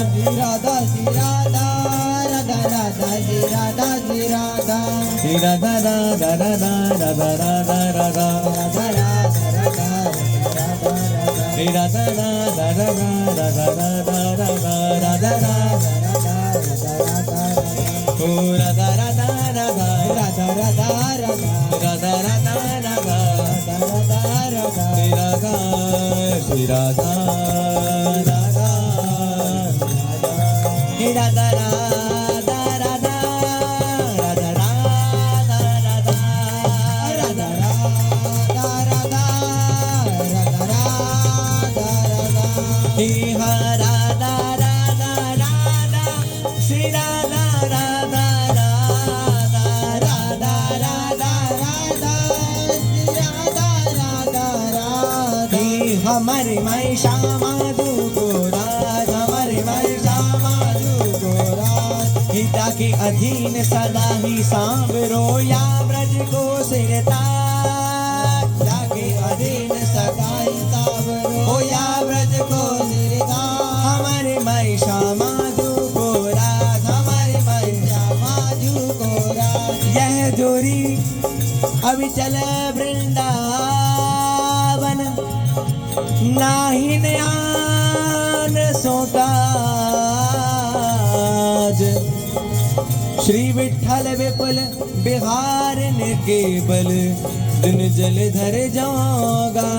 श्री राधा श्री राधा राधा राधा श्री राधा श्री राधा श्री राधा राधा राधा राधा राधा राधा राधा राधा राधा श्री राधा राधा राधा राधा राधा राधा राधा राधा ओ राधा राधा राधा राधा राधा राधा राधा राधा राधा राधा राधा श्री राधा राधा श्री राधा राधा राधा राधा राधा राधा राधा राधा राधा राधा हे राधा राधा राधा श्री राधा राधा राधा राधा राधा राधा श्री राधा राधा राधा हमारे माई श्यामा गोरा हमारे माई श्यामा गोरा हिता के अधीन सदा ही सांवरो या ब्रज को सिरता के अधीन सदा ही सांवरो या ब्रज को सिरता हमारे माई श्यामा गोरा हमारे माई श्यामा गोरा यह जोरी अभी चले वृंदावन नाही न्यान सोताज श्री विठ्ठल विपुल बिहार केवल दिन जल धर जाओगा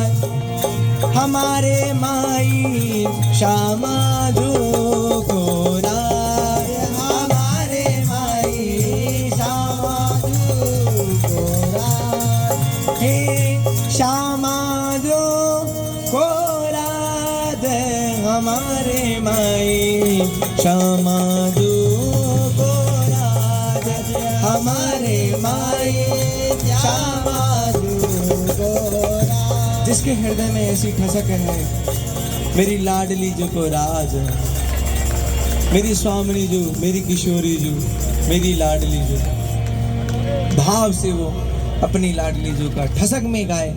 हमारे माई श्यामा गोरा हमारे माई श्यामा गोरा हे श्यामा हमारे माई श्यामा गोरा हमारे माई श्यामा गोरा जिसके हृदय में ऐसी ठसक है मेरी लाडली जो को राज मेरी स्वामिनी जो मेरी किशोरी जो मेरी लाडली जो भाव से वो अपनी लाडली जो का ठसक में गाए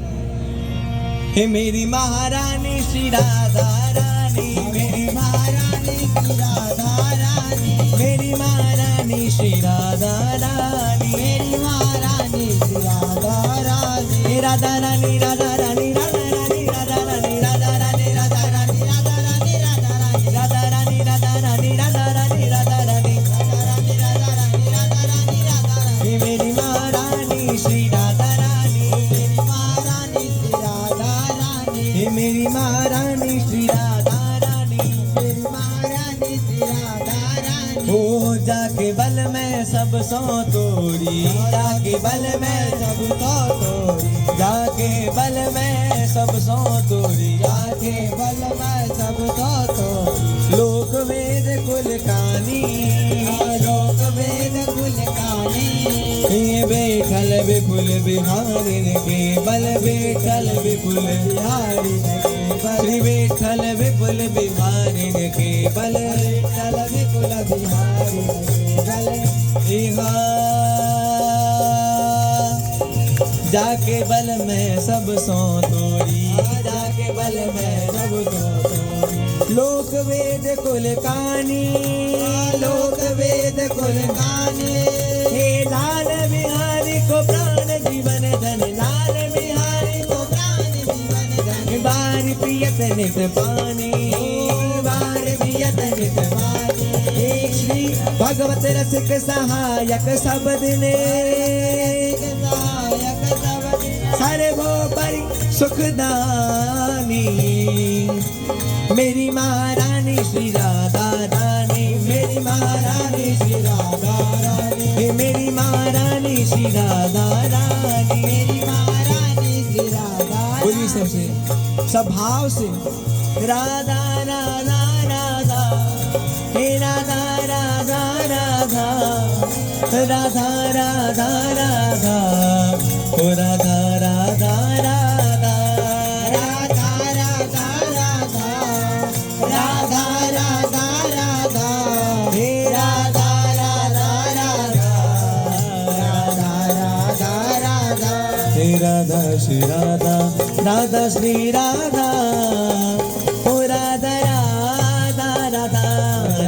हे मेरी महारानी श्री राधा रानी मेरी महारानी श्री राधा रानी मेरी महारानी श्री राधा रानी मेरी महारानी श्री राधा रानी राधा रानी राधा रानी राधा रानी राधा रानी राधा रानी राधा रानी राधा रानी राधा रानी राधा रानी राधा रानी राधा रानी राधा रानी राधा रानी राधा रानी राधा रानी मेरी महारानी श्री राधा रानी मेरी महारानी श्री राधा मेरी महारानी श्री राधा रानी मेरी महारानी श्री राधा रानी ओ जाके बल में सब सो तोरी जाके बल में सब सो तोरी जाके बल में सब सो तोरी जाके बल में सब सो तोरी लोक वेद कुल कानी लोक वेद कुल कानी बैठल विपुल बिहारिन के बल बैठल विपुल बिहारिन श्री बैठल विपुल बिहारिन के बल बैठल विपुल बिहारिन के बल जाके बल में सब सो तोरी जाके बल में सब सो तोरी लोक वेद कुल कानी लोक वेद कुल कानी हे लाल बिहारी को प्राण जीवन धन लाल बिहारी को प्राण जीवन धन बार प्रियत नित पानी बार प्रियत नित पानी श्री भगवत रसिक सहायक सब दिने सर्वोपरि सुखदानी मेरी महारानी श्री राधा रानी मेरी महारानी श्री राधा रानी मेरी महारानी श्री राधा रानी मेरी महारानी श्री राधा बोलिए सबसे सब भाव से राधा राधा राधा हे राधा राधा राधा राधा राधा राधा ओ राधा राधा राधा राधा राधा राधा राधा राधा राधा हे राधा राधा राधा राधा राधा राधा हे राधा श्री राधा राधा श्री राधा ओ राधा राधा राधा